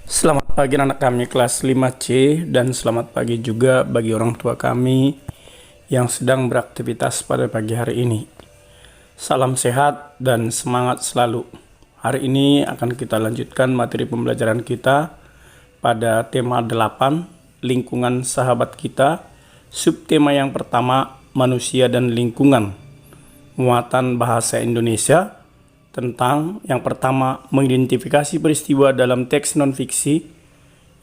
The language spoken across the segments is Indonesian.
Selamat pagi anak kami kelas 5C dan selamat pagi juga bagi orang tua kami yang sedang beraktivitas pada pagi hari ini. Salam sehat dan semangat selalu. Hari ini akan kita lanjutkan materi pembelajaran kita pada tema 8, lingkungan sahabat kita. Subtema yang pertama, manusia dan lingkungan. Muatan bahasa Indonesia tentang yang pertama mengidentifikasi peristiwa dalam teks non-fiksi,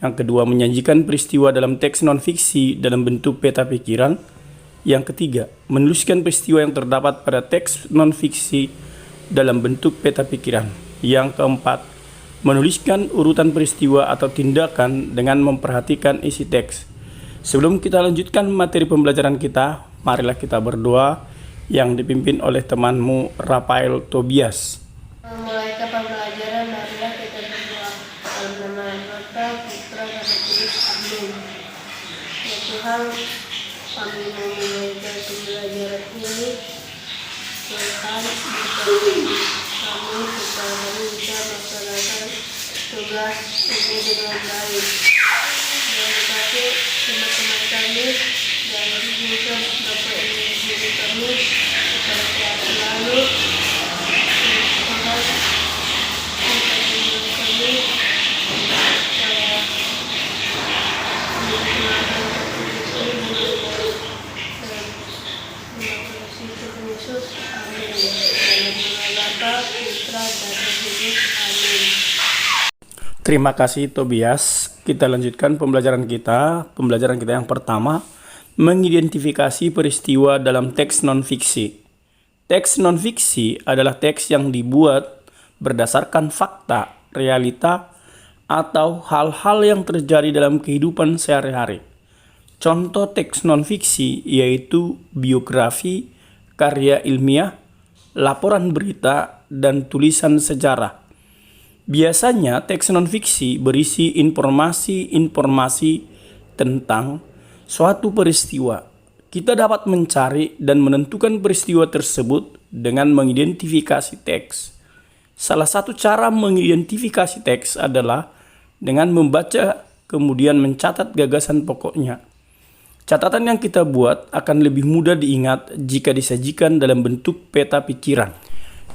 yang kedua menyajikan peristiwa dalam teks non-fiksi dalam bentuk peta pikiran, yang ketiga menuliskan peristiwa yang terdapat pada teks non-fiksi dalam bentuk peta pikiran, yang keempat menuliskan urutan peristiwa atau tindakan dengan memperhatikan isi teks. Sebelum kita lanjutkan materi pembelajaran kita, marilah kita berdoa yang dipimpin oleh temanmu Rafael Tobias. Mulai ke pembelajaran, marilah kita berdoa. Dalam nama Bapa, Putra, dan Roh Kudus. Amin. Ya Tuhan, kami memulai pembelajaran ini. Tuhan, berkati kami supaya kami bisa melaksanakan tugas ini dengan baik. Dan berkati teman-teman kami dan juga Bapak Ibu kami supaya sehat selalu. Terima kasih Tobias. Kita lanjutkan pembelajaran kita. Pembelajaran kita yang pertama, mengidentifikasi peristiwa dalam teks non-fiksi. Teks non-fiksi adalah teks yang dibuat berdasarkan fakta, realita, atau hal-hal yang terjadi dalam kehidupan sehari-hari. Contoh teks non-fiksi yaitu biografi, karya ilmiah, laporan berita, dan tulisan sejarah. Biasanya teks non-fiksi berisi informasi-informasi tentang suatu peristiwa. Kita dapat mencari dan menentukan peristiwa tersebut dengan mengidentifikasi teks. Salah satu cara mengidentifikasi teks adalah dengan membaca kemudian mencatat gagasan pokoknya. Catatan yang kita buat akan lebih mudah diingat jika disajikan dalam bentuk peta pikiran.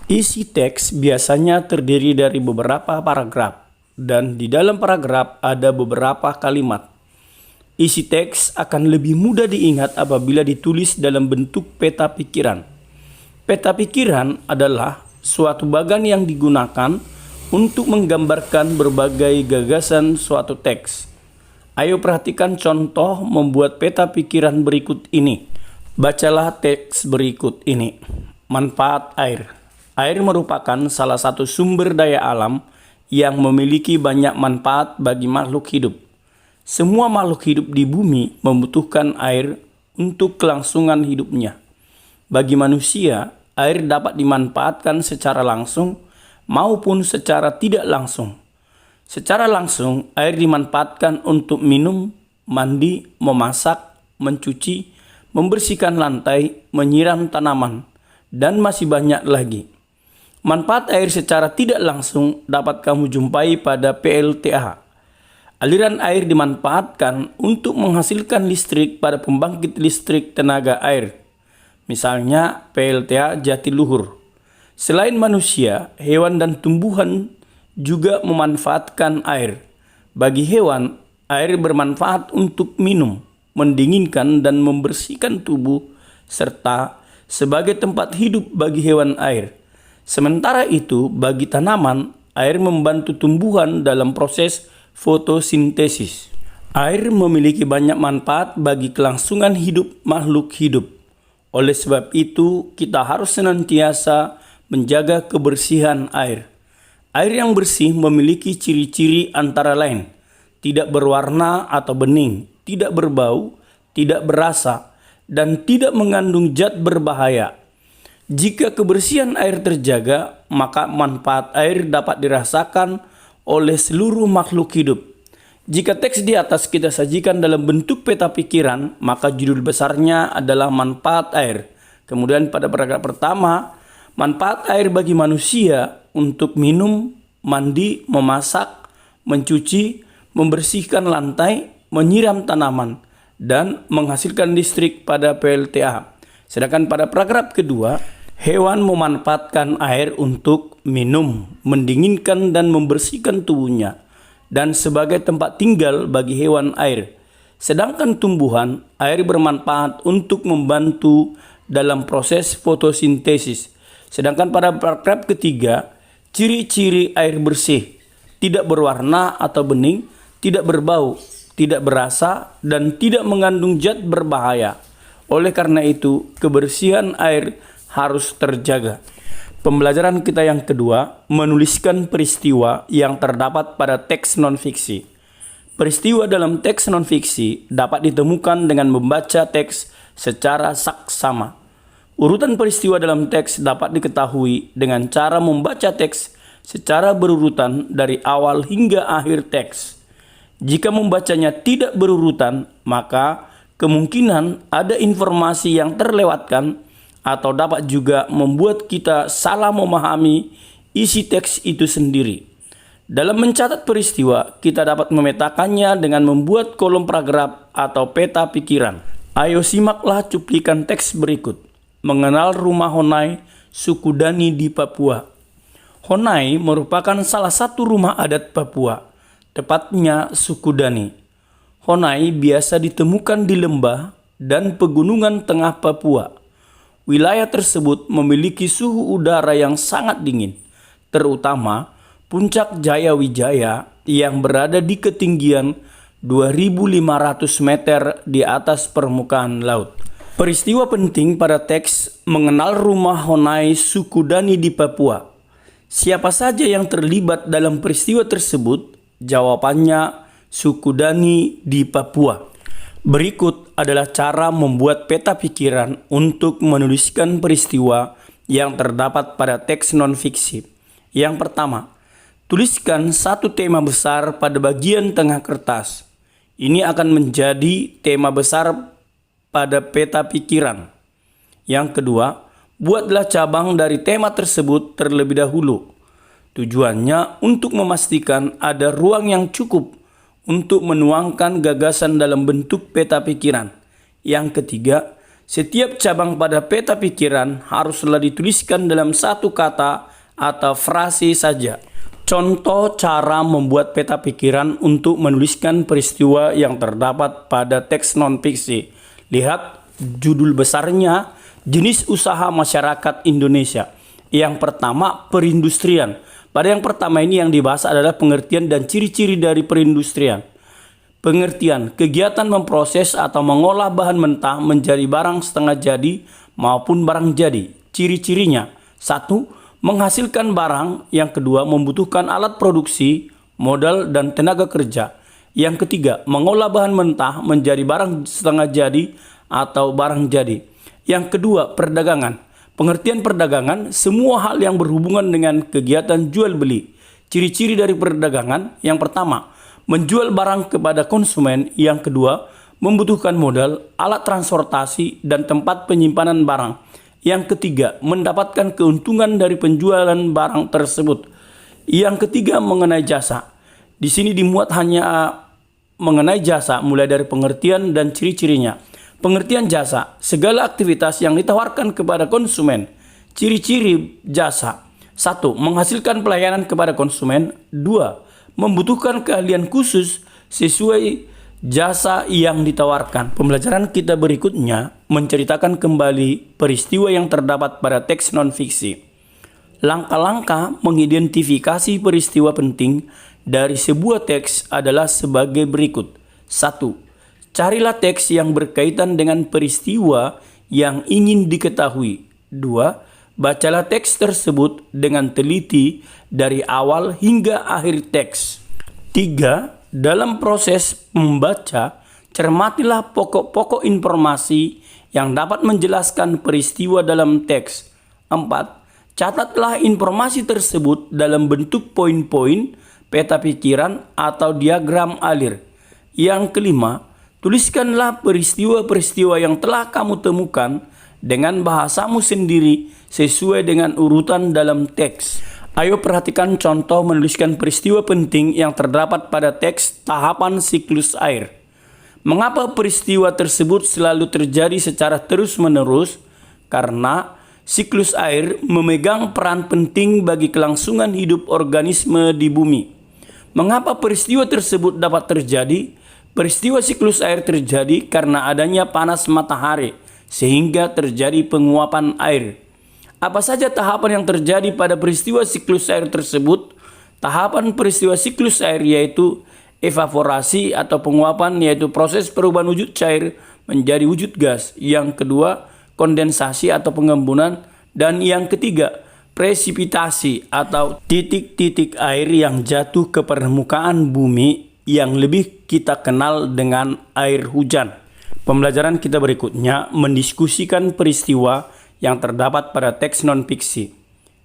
Isi teks biasanya terdiri dari beberapa paragraf, dan di dalam paragraf ada beberapa kalimat. Isi teks akan lebih mudah diingat apabila ditulis dalam bentuk peta pikiran. Peta pikiran adalah suatu bagan yang digunakan untuk menggambarkan berbagai gagasan suatu teks. Ayo perhatikan contoh membuat peta pikiran berikut ini. Bacalah teks berikut ini. Manfaat air. Air merupakan salah satu sumber daya alam yang memiliki banyak manfaat bagi makhluk hidup. Semua makhluk hidup di bumi membutuhkan air untuk kelangsungan hidupnya. Bagi manusia, air dapat dimanfaatkan secara langsung maupun secara tidak langsung. Secara langsung, air dimanfaatkan untuk minum, mandi, memasak, mencuci, membersihkan lantai, menyiram tanaman, dan masih banyak lagi. Manfaat air secara tidak langsung dapat kamu jumpai pada PLTA. Aliran air dimanfaatkan untuk menghasilkan listrik pada pembangkit listrik tenaga air. Misalnya PLTA Jatiluhur. Selain manusia, hewan dan tumbuhan juga memanfaatkan air. Bagi hewan, air bermanfaat untuk minum, mendinginkan dan membersihkan tubuh, serta sebagai tempat hidup bagi hewan air. Sementara itu, bagi tanaman, air membantu tumbuhan dalam proses fotosintesis. Air memiliki banyak manfaat bagi kelangsungan hidup makhluk hidup. Oleh sebab itu, kita harus senantiasa menjaga kebersihan air. Air yang bersih memiliki ciri-ciri antara lain: tidak berwarna atau bening, tidak berbau, tidak berasa, dan tidak mengandung zat berbahaya. Jika kebersihan air terjaga, maka manfaat air dapat dirasakan oleh seluruh makhluk hidup. Jika teks di atas kita sajikan dalam bentuk peta pikiran, maka judul besarnya adalah manfaat air. Kemudian pada paragraf pertama, manfaat air bagi manusia untuk minum, mandi, memasak, mencuci, membersihkan lantai, menyiram tanaman, dan menghasilkan listrik pada PLTA. Sedangkan pada paragraf kedua, hewan memanfaatkan air untuk minum, mendinginkan dan membersihkan tubuhnya, dan sebagai tempat tinggal bagi hewan air. Sedangkan tumbuhan, air bermanfaat untuk membantu dalam proses fotosintesis. Sedangkan pada paragraf ketiga, ciri-ciri air bersih, tidak berwarna atau bening, tidak berbau, tidak berasa, dan tidak mengandung zat berbahaya. Oleh karena itu, kebersihan air harus terjaga. Pembelajaran kita yang kedua, menuliskan peristiwa yang terdapat pada teks non-fiksi. Peristiwa dalam teks non-fiksi dapat ditemukan dengan membaca teks secara saksama. Urutan peristiwa dalam teks dapat diketahui dengan cara membaca teks secara berurutan dari awal hingga akhir teks. Jika membacanya tidak berurutan, maka kemungkinan ada informasi yang terlewatkan atau dapat juga membuat kita salah memahami isi teks itu sendiri. Dalam mencatat peristiwa, kita dapat memetakannya dengan membuat kolom paragraf atau peta pikiran. Ayo simaklah cuplikan teks berikut. Mengenal rumah Honai, suku Dani di Papua. Honai merupakan salah satu rumah adat Papua, tepatnya suku Dani. Honai biasa ditemukan di lembah dan pegunungan tengah Papua. Wilayah tersebut memiliki suhu udara yang sangat dingin, terutama Puncak Jaya Wijaya yang berada di ketinggian 2.500 meter di atas permukaan laut. Peristiwa penting pada teks mengenal rumah Honai suku Dani di Papua. Siapa saja yang terlibat dalam peristiwa tersebut? Jawabannya suku Dani di Papua. Berikut adalah cara membuat peta pikiran untuk menuliskan peristiwa yang terdapat pada teks non-fiksi. Yang pertama, tuliskan satu tema besar pada bagian tengah kertas. Ini akan menjadi tema besar pada peta pikiran. Yang kedua, buatlah cabang dari tema tersebut terlebih dahulu. Tujuannya untuk memastikan ada ruang yang cukup untuk menuangkan gagasan dalam bentuk peta pikiran. Yang ketiga, setiap cabang pada peta pikiran haruslah dituliskan dalam satu kata atau frase saja. Contoh cara membuat peta pikiran untuk menuliskan peristiwa yang terdapat pada teks non-fiksi. Lihat judul besarnya, jenis usaha masyarakat Indonesia. Yang pertama, perindustrian. Pada yang pertama ini yang dibahas adalah pengertian dan ciri-ciri dari perindustrian. Pengertian, kegiatan memproses atau mengolah bahan mentah menjadi barang setengah jadi maupun barang jadi. Ciri-cirinya, 1. Menghasilkan barang. Yang kedua, membutuhkan alat produksi, modal, dan tenaga kerja. Yang ketiga, mengolah bahan mentah menjadi barang setengah jadi atau barang jadi. Yang kedua, perdagangan. Pengertian perdagangan, semua hal yang berhubungan dengan kegiatan jual beli. Ciri-ciri dari perdagangan, yang pertama, menjual barang kepada konsumen. Yang kedua, membutuhkan modal, alat transportasi, dan tempat penyimpanan barang. Yang ketiga, mendapatkan keuntungan dari penjualan barang tersebut. Yang ketiga, mengenai jasa. Di sini dimuat hanya mengenai jasa, mulai dari pengertian dan ciri-cirinya. Pengertian jasa, segala aktivitas yang ditawarkan kepada konsumen. Ciri-ciri jasa: 1. Menghasilkan pelayanan kepada konsumen. 2. Membutuhkan keahlian khusus sesuai jasa yang ditawarkan. Pembelajaran kita berikutnya menceritakan kembali peristiwa yang terdapat pada teks non-fiksi. Langkah-langkah mengidentifikasi peristiwa penting dari sebuah teks adalah sebagai berikut. 1. Carilah teks yang berkaitan dengan peristiwa yang ingin diketahui. 2. Bacalah teks tersebut dengan teliti dari awal hingga akhir teks. 3. Dalam proses membaca, cermatilah pokok-pokok informasi yang dapat menjelaskan peristiwa dalam teks. 4. Catatlah informasi tersebut dalam bentuk poin-poin, peta pikiran, atau diagram alir. Yang kelima, tuliskanlah peristiwa-peristiwa yang telah kamu temukan dengan bahasamu sendiri sesuai dengan urutan dalam teks. Ayo perhatikan contoh menuliskan peristiwa penting yang terdapat pada teks tahapan siklus air. Mengapa peristiwa tersebut selalu terjadi secara terus-menerus? Karena siklus air memegang peran penting bagi kelangsungan hidup organisme di bumi. Mengapa peristiwa tersebut dapat terjadi? Peristiwa siklus air terjadi karena adanya panas matahari, sehingga terjadi penguapan air. Apa saja tahapan yang terjadi pada peristiwa siklus air tersebut? Tahapan peristiwa siklus air yaitu evaporasi atau penguapan, yaitu proses perubahan wujud cair menjadi wujud gas. Yang kedua, kondensasi atau pengembunan. Dan yang ketiga, presipitasi atau titik-titik air yang jatuh ke permukaan bumi yang lebih kita kenal dengan air hujan. Pembelajaran kita berikutnya mendiskusikan peristiwa yang terdapat pada teks non-fiksi.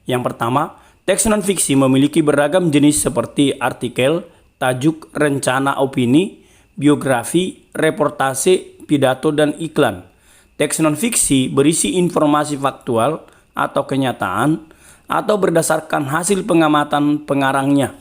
Yang pertama, teks non-fiksi memiliki beragam jenis seperti artikel, tajuk, rencana, opini, biografi, reportase, pidato, dan iklan. Teks non-fiksi berisi informasi faktual atau kenyataan atau berdasarkan hasil pengamatan pengarangnya.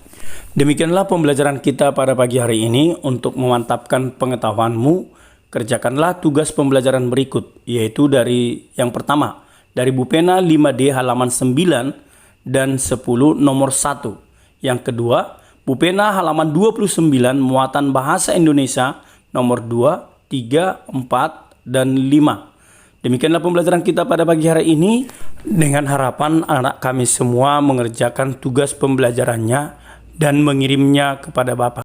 Demikianlah pembelajaran kita pada pagi hari ini. Untuk memantapkan pengetahuanmu, kerjakanlah tugas pembelajaran berikut, yaitu dari yang pertama, dari Bupena 5D halaman 9 dan 10 nomor 1. Yang kedua, Bupena halaman 29 muatan bahasa Indonesia nomor 2, 3, 4, dan 5. Demikianlah pembelajaran kita pada pagi hari ini, dengan harapan anak kami semua mengerjakan tugas pembelajarannya dan mengirimnya kepada Bapak.